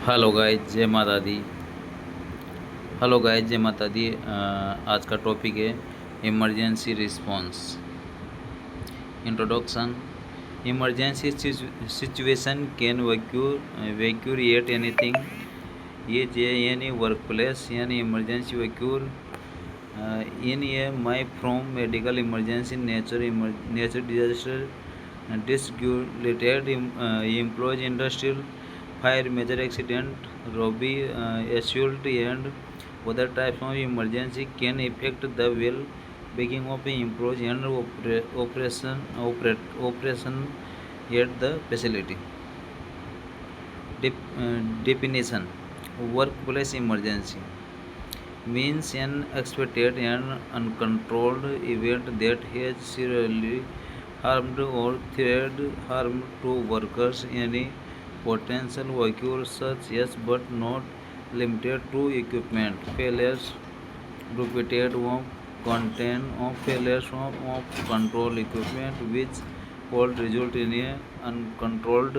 Hello guys, जय माता दी। Hello guys, जय माता दी। आज का टॉपिक है emergency response. Introduction. Emergency situation can occur at anything. ये जे एनी वर्क प्लेस यानी emergency occur in a my from medical emergency nature disaster disregulated employees industrial fire major accident robbery assault and other types of emergency can affect the well-being of employees and operation at the facility. Definition. Workplace emergency means an unexpected and uncontrolled event that has seriously harmed or threatened harm to workers. Any potential occur such as but not limited to equipment failures, repeated of content of failures of control equipment which could result in a uncontrolled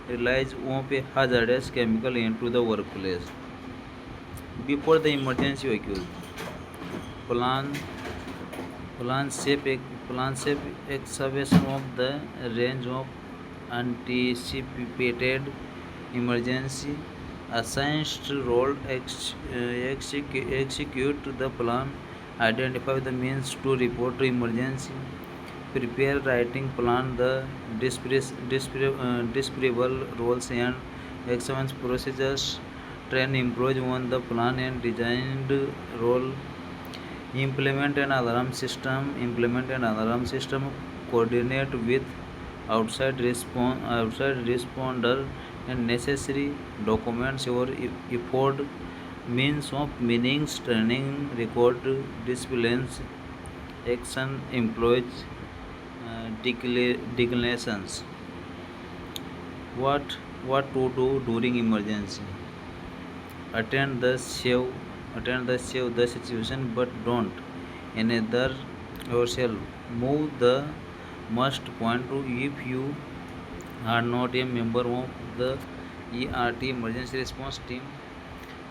release of a hazardous chemical into the workplace. Before the emergency occurs, plan plan shape excavation of the range of anticipated emergency assigned role execute the plan, identify the means to report to emergency, prepare writing plan the discernible roles and actions procedures, train employees on the plan and designed role, implement an alarm system, coordinate with outside responder and necessary documents your effort, means of meanings, training record disciplines action employees declarations. What to do during emergency? attend the save Attend the save the situation but don't another yourself. Move the must point to if you are not a member of the ERT emergency response team.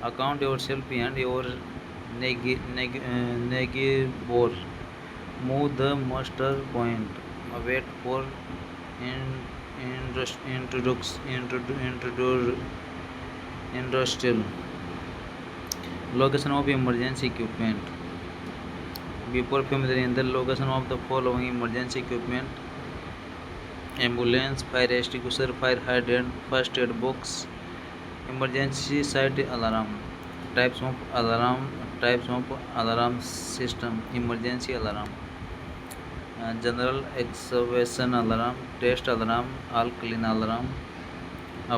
Account yourself and your neighbor. Move the muster point. Wait for industrial location of emergency equipment. Before familiar in the location of the following emergency equipment: ambulance, fire extinguisher, fire hydrant, first aid box, emergency site alarm. Types of alarm system: emergency alarm, general excavation alarm, test alarm, all clean alarm.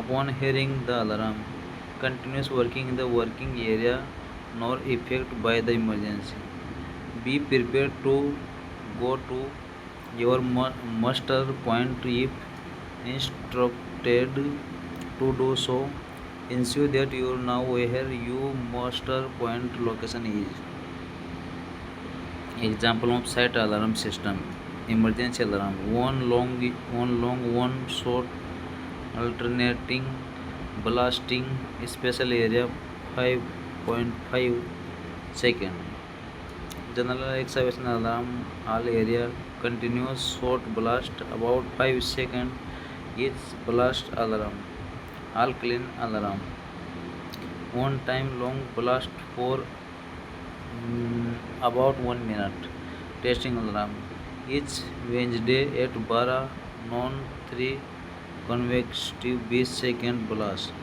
Upon hearing the alarm, continuous working in the working area nor affected by the emergency. Be prepared to go to your muster point if instructed to do so. Ensure that you know where your muster point location is. Example of site alarm system: emergency alarm, one short, alternating, blasting, special area 5.5 second. General excavation alarm, all area, continuous short blast about 5 seconds each blast alarm. All clean alarm, one time long blast for about 1 minute. Testing alarm, each Wednesday at 12 noon 3 consecutive 20 second blast.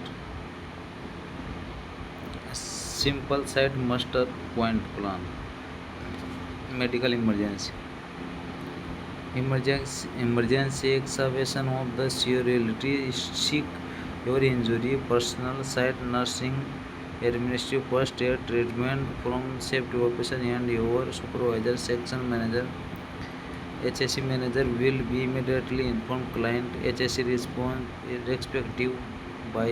Simple site muster point plan. Medical emergency excavation of the severely sick, your injury, personal site nursing, administrative first aid treatment from safety officer and your supervisor. Section manager, HSC manager will be immediately inform client HSC respective by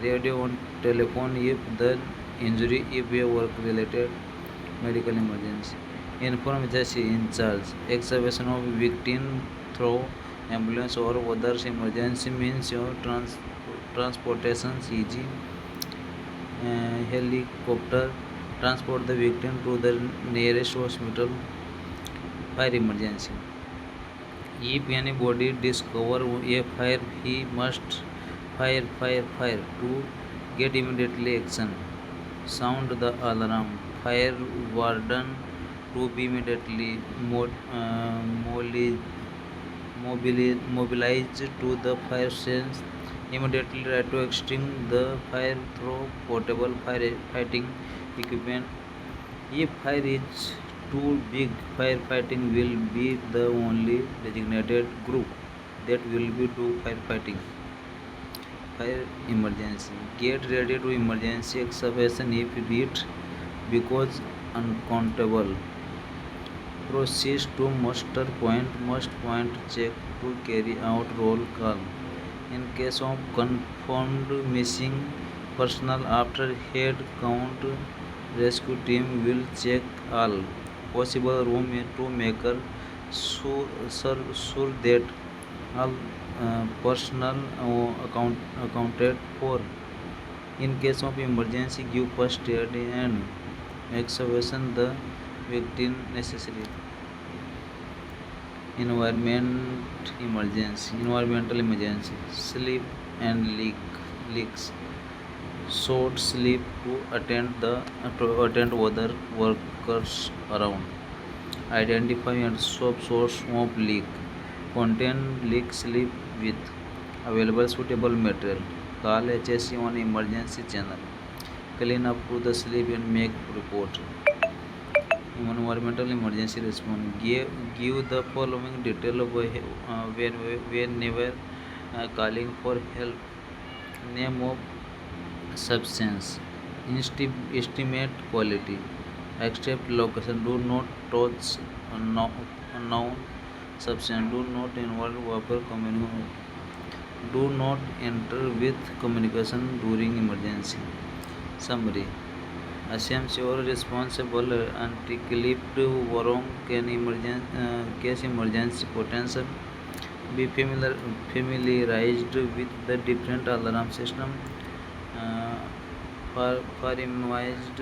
radio on telephone if the injury if a work related medical emergency. Inform HSC in charge. Excavation of victim through ambulance or others emergency means your transportation, e.g. helicopter, transport the victim to the nearest hospital. Fire emergency. If anybody discover a fire, he must fire to get immediately action. Sound the alarm. Fire warden to be immediately mobilized to the fire scenes. Immediately try to extinguish the fire through portable firefighting equipment. If fire is too big, firefighting will be the only designated group that will be do firefighting. Fire emergency. Get ready to emergency excavation if it becomes uncountable. Proceed to muster point. Must point check to carry out roll call. In case of confirmed missing personnel after head count, rescue team will check all possible room to make sure that all personnel accounted for. In case of emergency, give first aid and excavation the victim necessary. Environmental emergency, sleep and leaks. Short sleep to attend other workers around. Identify and stop source of leak. Contain leak, sleep with available suitable material. Call HSE on emergency channel. Clean up to the sleep and make report. Environmental emergency response. Give the following detail whenever calling for help. Name of substance. Estimate quality. Accept location. Do not touch unknown substance. Do not involve proper communication. Do not enter with communication during emergency. Summary. Assumes your responsible anti-clipped wrong case emergency potential. Be familiarized with the different alarm system. Familiarized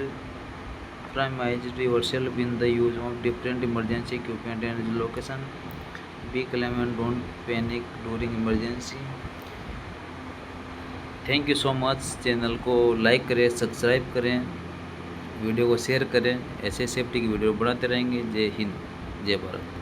yourself in the use of different emergency equipment and location. Be calm and don't panic during emergency. Thank you so much. Channel को like करें, subscribe करें, video को share करें। ऐसे safety की video बनाते रहेंगे। जय हिंद, जय भारत।